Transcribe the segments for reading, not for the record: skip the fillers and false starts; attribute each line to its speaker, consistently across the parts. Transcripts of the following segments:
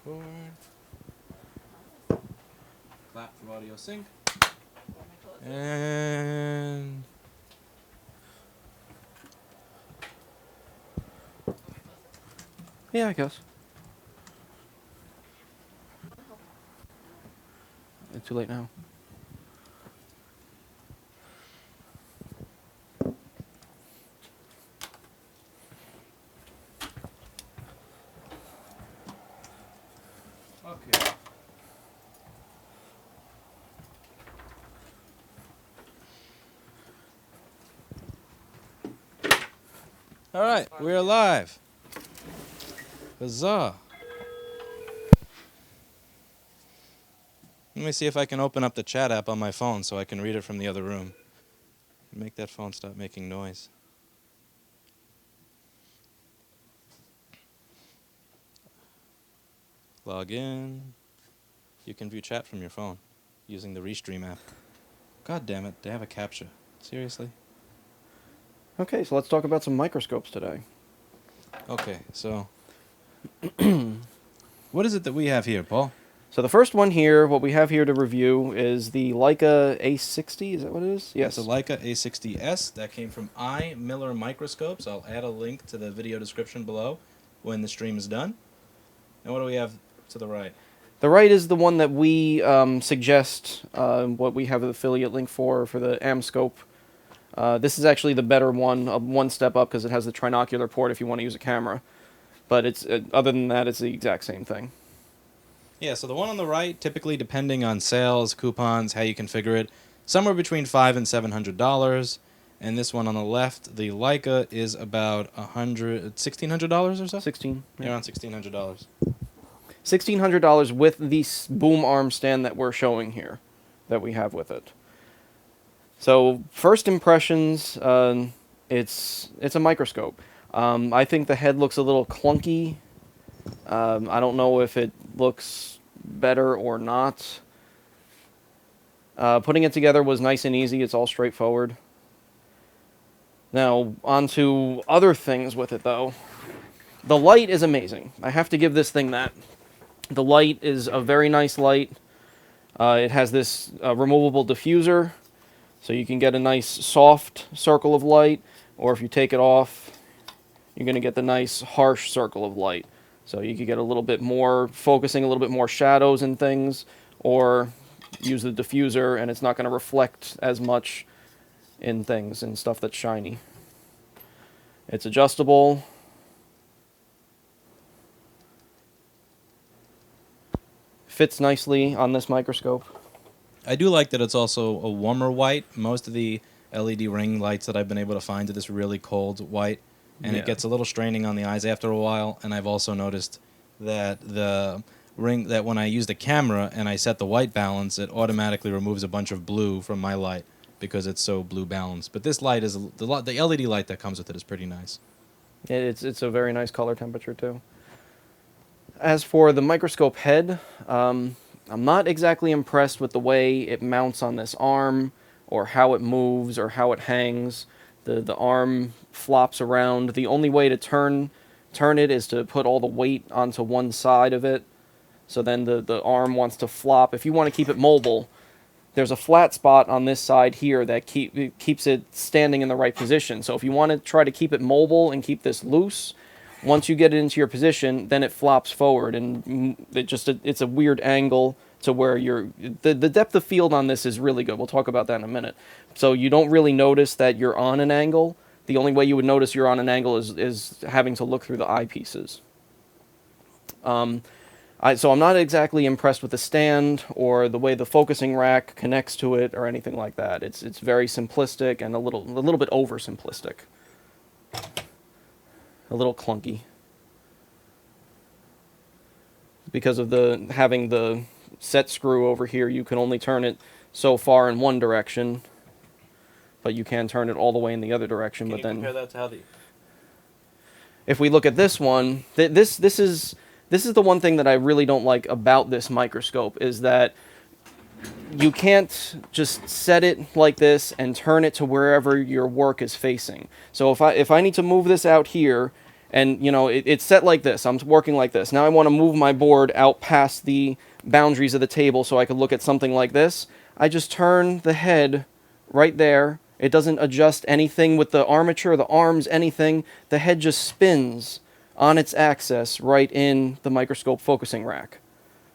Speaker 1: Record. Clap for audio sync. And
Speaker 2: yeah, I guess. It's too late now.
Speaker 1: okay. All right, we're live. Huzzah. Let me see if I can open up the chat app on my phone so I can read it from the other room. Make that phone stop making noise. Log in. You can view chat from your phone using the Restream app. God damn it, they have a CAPTCHA. Seriously?
Speaker 2: Okay, so let's talk about some microscopes today.
Speaker 1: Okay, so what is it that we have here, Paul?
Speaker 2: So the first one here, what we have here to review is the Leica A60. Is that what it is? Yes.
Speaker 1: It's a Leica A60S that came from Miller Microscopes. I'll add a link to the video description below when the stream is done. And what do we have to the right?
Speaker 2: The right is the one that we suggest, what we have an affiliate link for the Amscope. This is actually the better one, one step up, because it has the trinocular port if you want to use a camera. But it's other than that, it's the exact same thing.
Speaker 1: Yeah, so the one on the right, typically depending on sales, coupons, how you configure it, somewhere between $500 and $700. And this one on the left, the Leica, is about $1,600 or so?
Speaker 2: 16.
Speaker 1: Yeah, around $1,600.
Speaker 2: $1,600 with the boom arm stand that we're showing here, that we have with it. So first impressions, it's a microscope. I think the head looks a little clunky. I don't know if it looks better or not. Putting it together was nice and easy. It's all straightforward. Now, on to other things with it, though. The light is amazing. I have to give this thing that. The light is a very nice light. It has this removable diffuser, so you can get a nice soft circle of light, or if you take it off, you're going to get the nice harsh circle of light. So you could get a little bit more, focusing a little bit more shadows and things, or use the diffuser and it's not going to reflect as much in things and stuff that's shiny. It's adjustable. Fits nicely on this microscope.
Speaker 1: I do like that it's also a warmer white. Most of the LED ring lights that I've been able to find are this really cold white. And
Speaker 2: Yeah.
Speaker 1: it gets a little straining on the eyes after a while. And I've also noticed that the ring, that when I use the camera and I set the white balance, it automatically removes a bunch of blue from my light because it's so blue balanced. But this light is the LED light that comes with it is pretty nice.
Speaker 2: It's a very nice color temperature too. As for the microscope head, I'm not exactly impressed with the way it mounts on this arm, or how it moves, or how it hangs. The arm flops around. The only way to turn it is to put all the weight onto one side of it. So then the arm wants to flop. If you want to keep it mobile, there's a flat spot on this side here that keeps it standing in the right position. So if you want to try to keep it mobile and keep this loose, once you get it into your position, then it flops forward, and it's a weird angle to where the depth of field on this is really good. We'll talk about that in a minute. So you don't really notice that you're on an angle. The only way you would notice you're on an angle is having to look through the eyepieces. So I'm not exactly impressed with the stand or the way the focusing rack connects to it or anything like that. It's very simplistic and a little bit oversimplistic. A little clunky. Because of having the set screw over here, you can only turn it so far in one direction, but you can turn it all the way in the other direction.
Speaker 1: Can
Speaker 2: but
Speaker 1: you
Speaker 2: then
Speaker 1: compare that to how
Speaker 2: if we look at this one, this is the one thing that I really don't like about this microscope, is that you can't just set it like this and turn it to wherever your work is facing. So if I need to move this out here And, you know, it's set like this. I'm working like this. Now I want to move my board out past the boundaries of the table so I could look at something like this. I just turn the head right there. It doesn't adjust anything with the armature, the arms, anything. The head just spins on its axis right in the microscope focusing rack.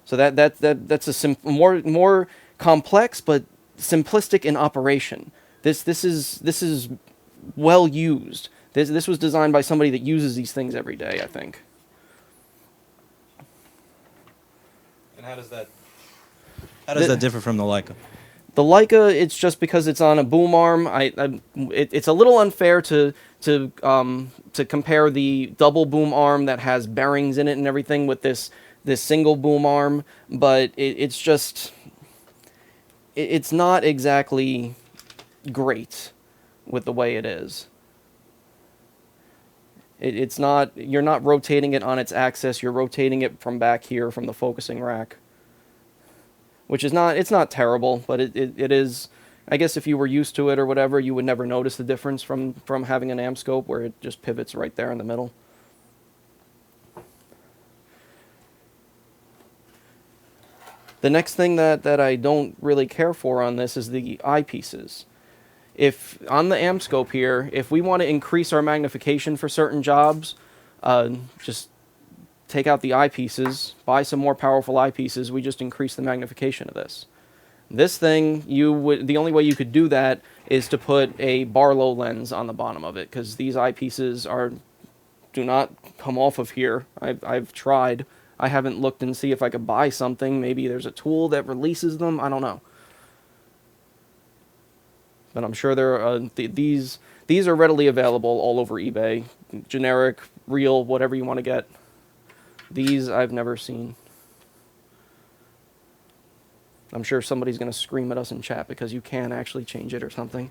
Speaker 2: So that's a more complex but simplistic in operation. This is well used. This was designed by somebody that uses these things every day, I think.
Speaker 1: And how does that differ from the Leica?
Speaker 2: The Leica, it's just because it's on a boom arm. It's a little unfair to compare the double boom arm that has bearings in it and everything with this single boom arm, but it's not exactly great with the way it is. It's not, you're not rotating it on its axis, you're rotating it from back here from the focusing rack. Which is not, it's not terrible, but it is, I guess if you were used to it or whatever, you would never notice the difference from having an AM scope where it just pivots right there in the middle. The next thing that I don't really care for on this is the eyepieces. If on the AM scope here, if we want to increase our magnification for certain jobs, just take out the eyepieces, buy some more powerful eyepieces, we just increase the magnification of this. This thing, the only way you could do that is to put a Barlow lens on the bottom of it, because these eyepieces do not come off of here. I've tried. I haven't looked and see if I could buy something. Maybe there's a tool that releases them. I don't know. But I'm sure there are, these are readily available all over eBay. Generic, real, whatever you want to get. These I've never seen. I'm sure somebody's going to scream at us in chat because you can actually change it or something.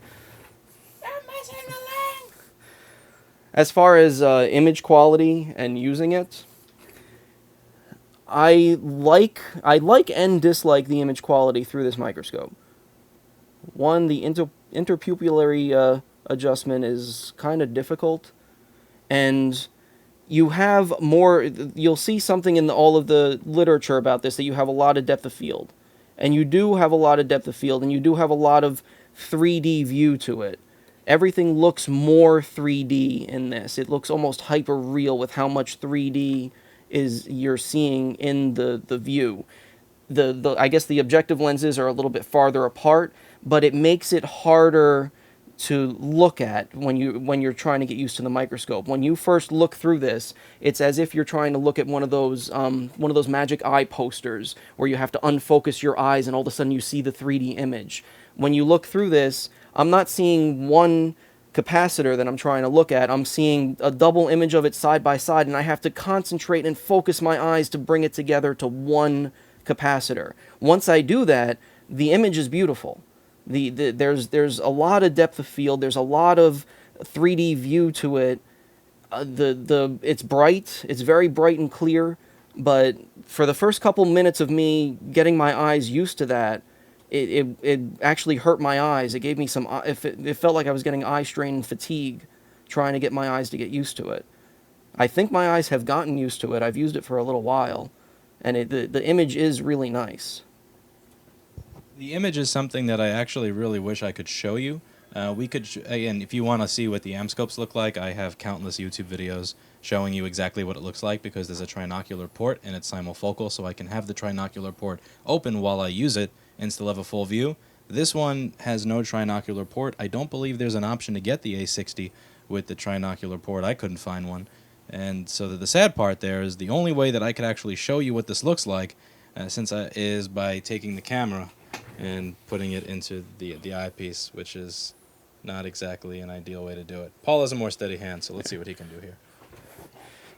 Speaker 2: As far as image quality and using it, I like and dislike the image quality through this microscope. One, the interpupillary adjustment is kind of difficult, and you'll see something in all of the literature about this, that you have a lot of depth of field. And you do have a lot of depth of field, and you do have a lot of 3D view to it. Everything looks more 3D in this. It looks almost hyper real with how much 3D you're seeing in the view. I guess the objective lenses are a little bit farther apart, but it makes it harder to look at when you're trying to get used to the microscope. When you first look through this, it's as if you're trying to look at one of those magic eye posters where you have to unfocus your eyes and all of a sudden you see the 3D image. When you look through this, I'm not seeing one capacitor that I'm trying to look at. I'm seeing a double image of it side by side, and I have to concentrate and focus my eyes to bring it together to one capacitor. Once I do that, the image is beautiful. There's a lot of depth of field. There's a lot of 3D view to it. It's bright. It's very bright and clear. But for the first couple minutes of me getting my eyes used to that, it actually hurt my eyes. It gave me some. It felt like I was getting eye strain and fatigue, trying to get my eyes to get used to it. I think my eyes have gotten used to it. I've used it for a little while, and the image is really nice.
Speaker 1: The image is something that I actually really wish I could show you. We could, again, if you want to see what the amscopes look like, I have countless YouTube videos showing you exactly what it looks like, because there's a trinocular port and it's simulfocal, so I can have the trinocular port open while I use it and still have a full view. This one has no trinocular port. I don't believe there's an option to get the A60 with the trinocular port. I couldn't find one. And so the sad part there is the only way that I could actually show you what this looks like is by taking the camera and putting it into the eyepiece, which is not exactly an ideal way to do it. Paul has a more steady hand, so let's see what he can do here.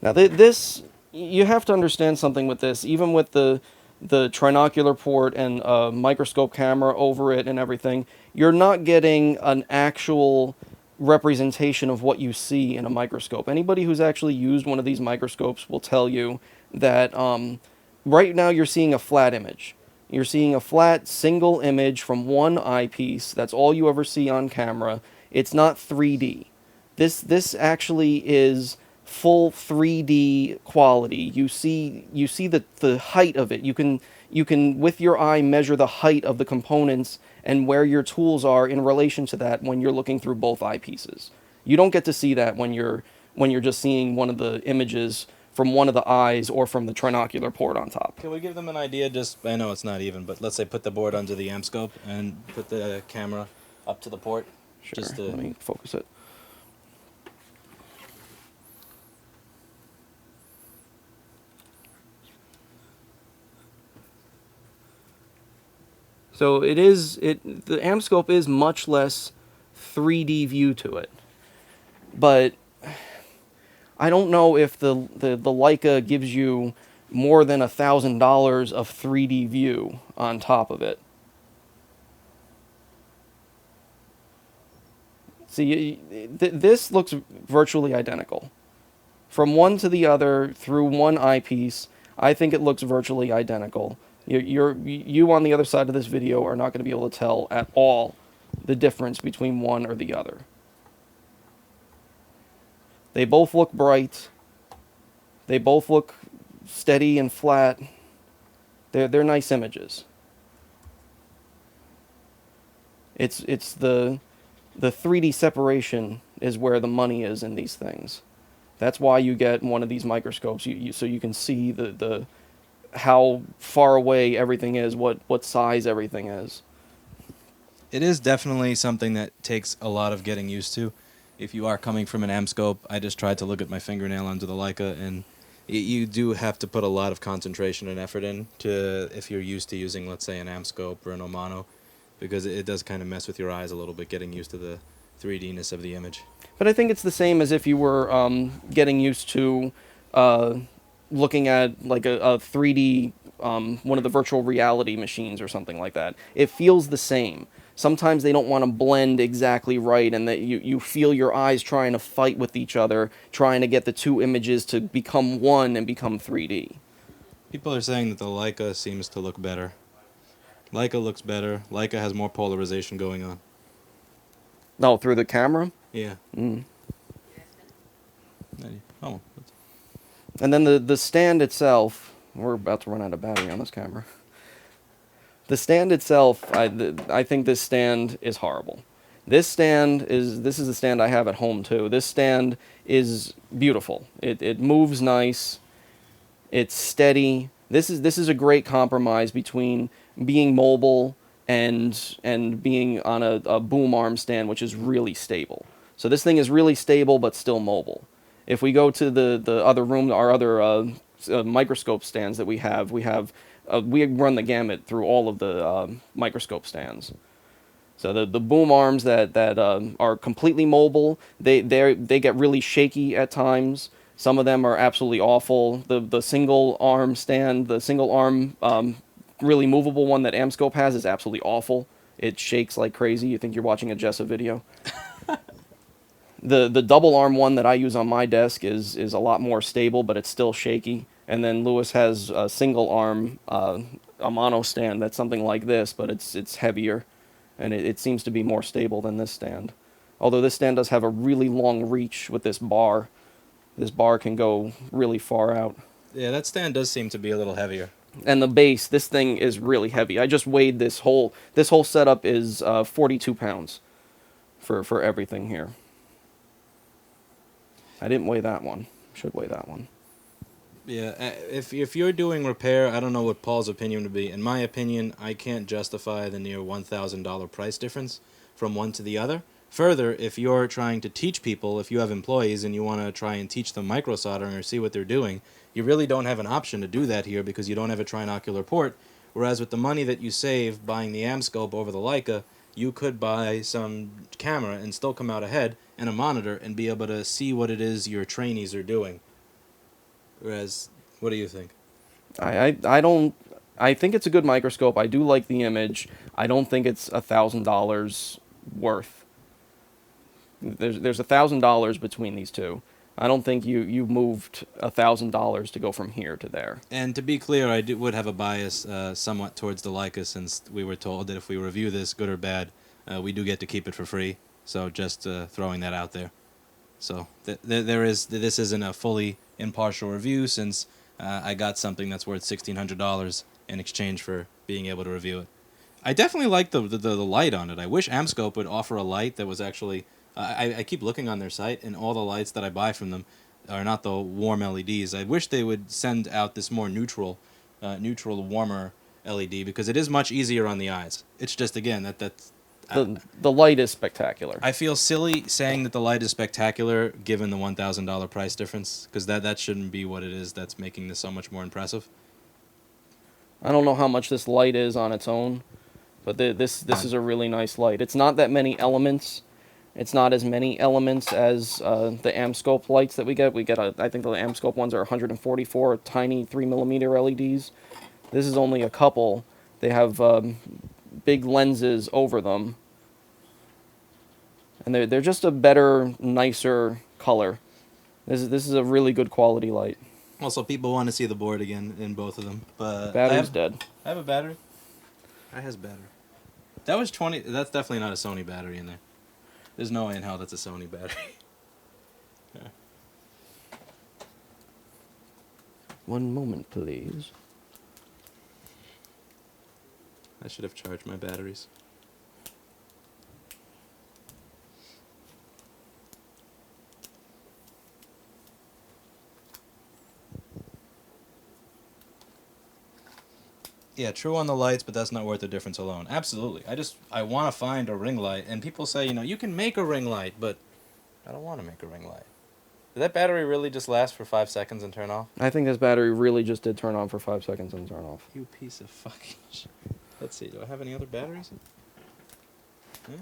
Speaker 2: Now this, you have to understand something with this. Even with the trinocular port and a microscope camera over it and everything, you're not getting an actual representation of what you see in a microscope. Anybody who's actually used one of these microscopes will tell you that right now you're seeing a flat image. You're seeing a flat single image from one eyepiece. That's all you ever see on camera. It's not 3D. This actually is full 3D quality. You see the height of it. You can with your eye measure the height of the components and where your tools are in relation to that when you're looking through both eyepieces. You don't get to see that when you're just seeing one of the images from one of the eyes or from the trinocular port on top.
Speaker 1: Can we give them an idea? Just, I know it's not even, but let's say put the board under the amp scope and put the camera up to the port.
Speaker 2: Sure.
Speaker 1: Just to,
Speaker 2: Let me focus it. So the amp scope is much less 3D view to it. But I don't know if the Leica gives you more than $1,000 of 3D view on top of it. See, this looks virtually identical. From one to the other, through one eyepiece, I think it looks virtually identical. You on the other side of this video are not going to be able to tell at all the difference between one or the other. They both look bright. They both look steady and flat. They're nice images. It's the 3D separation is where the money is in these things. That's why you get one of these microscopes, so you can see the how far away everything is, what size everything is.
Speaker 1: it is definitely something that takes a lot of getting used to. If you are coming from an amp scope, I just tried to look at my fingernail under the Leica, and you do have to put a lot of concentration and effort in to, if you're used to using, let's say, an amp scope or an Omano, because it does kind of mess with your eyes a little bit, getting used to the 3D-ness of the image.
Speaker 2: But I think it's the same as if you were getting used to looking at like a 3D, one of the virtual reality machines or something like that. It feels the same. Sometimes they don't want to blend exactly right, and that you feel your eyes trying to fight with each other, trying to get the two images to become one and become 3D.
Speaker 1: People are saying that the Leica seems to look better. Leica looks better. Leica has more polarization going on.
Speaker 2: No, through the camera?
Speaker 1: Yeah.
Speaker 2: Mm.
Speaker 1: Oh.
Speaker 2: And then the stand itself, we're about to run out of battery on this camera. The stand itself, I think this stand is horrible. This is the stand I have at home too. This stand is beautiful. It moves nice. It's steady. This is a great compromise between being mobile and being on a boom arm stand, which is really stable. So this thing is really stable but still mobile. If we go to the other room, our other microscope stands that we run the gamut through all of the microscope stands. So the boom arms that are completely mobile, they get really shaky at times. Some of them are absolutely awful. The single arm stand, the single arm really movable one that Amscope has is absolutely awful. It shakes like crazy. You think you're watching a Jessa video. The double arm one that I use on my desk is a lot more stable, but it's still shaky. And then Lewis has a single arm Amano stand that's something like this, but it's heavier, and it seems to be more stable than this stand. Although this stand does have a really long reach with this bar. This bar can go really far out.
Speaker 1: Yeah, that stand does seem to be a little heavier.
Speaker 2: And the base, this thing is really heavy. I just weighed this whole setup is 42 pounds for everything here. I didn't weigh that one. Should weigh that one.
Speaker 1: Yeah, if you're doing repair, I don't know what Paul's opinion would be. In my opinion, I can't justify the near $1,000 price difference from one to the other. Further, if you're trying to teach people, if you have employees and you want to try and teach them micro soldering or see what they're doing, you really don't have an option to do that here because you don't have a trinocular port. Whereas with the money that you save buying the Amscope over the Leica, you could buy some camera and still come out ahead and a monitor and be able to see what it is your trainees are doing. Whereas, what do you think?
Speaker 2: I think it's a good microscope. I do like the image. I don't think it's $1,000 worth. There's $1,000 between these two. I don't think you moved $1,000 to go from here to there.
Speaker 1: And to be clear, I would have a bias somewhat towards the Leica, since we were told that if we review this, good or bad, we do get to keep it for free. So just throwing that out there. So this isn't a fully impartial review since I got something that's worth $1,600 in exchange for being able to review it. I definitely like the light on it. I wish Amscope would offer a light that was actually. I keep looking on their site, and all the lights that I buy from them are not the warm LEDs. I wish they would send out this more neutral, warmer LED because it is much easier on the eyes. It's just again that's.
Speaker 2: The light is spectacular.
Speaker 1: I feel silly saying that the light is spectacular given the $1,000 price difference because that shouldn't be what it is that's making this so much more impressive.
Speaker 2: I don't know how much this light is on its own, but this is a really nice light. It's not that many elements. It's not as many elements as the Amscope lights that we get. I think the Amscope ones are 144 tiny 3mm LEDs. This is only a couple. They have big lenses over them, and they're just a better, nicer color. This is a really good quality light.
Speaker 1: Also, people want to see the board again in both of them, but
Speaker 2: Battery's dead.
Speaker 1: I have a battery. I has battery. That was 20. That's definitely not a Sony battery in there. There's no way in hell that's a Sony battery. Yeah.
Speaker 2: 1 moment, please.
Speaker 1: I should have charged my batteries. Yeah, true on the lights, but that's not worth the difference alone. Absolutely. I want to find a ring light, and people say, you can make a ring light, but I don't want to make a ring light. Did that battery really just last for 5 seconds and turn off?
Speaker 2: I think this battery really just did turn on for 5 seconds and turn off.
Speaker 1: You piece of fucking shit. Let's see, do I have any other batteries? Yeah.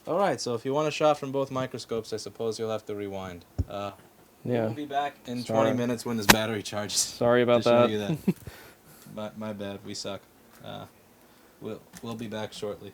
Speaker 1: Alright, so if you want a shot from both microscopes, I suppose you'll have to rewind.
Speaker 2: Yeah.
Speaker 1: We'll be back in
Speaker 2: Sorry.
Speaker 1: 20 minutes when this battery charges.
Speaker 2: Sorry about
Speaker 1: to show
Speaker 2: that.
Speaker 1: you that. my bad, we suck. We'll be back shortly.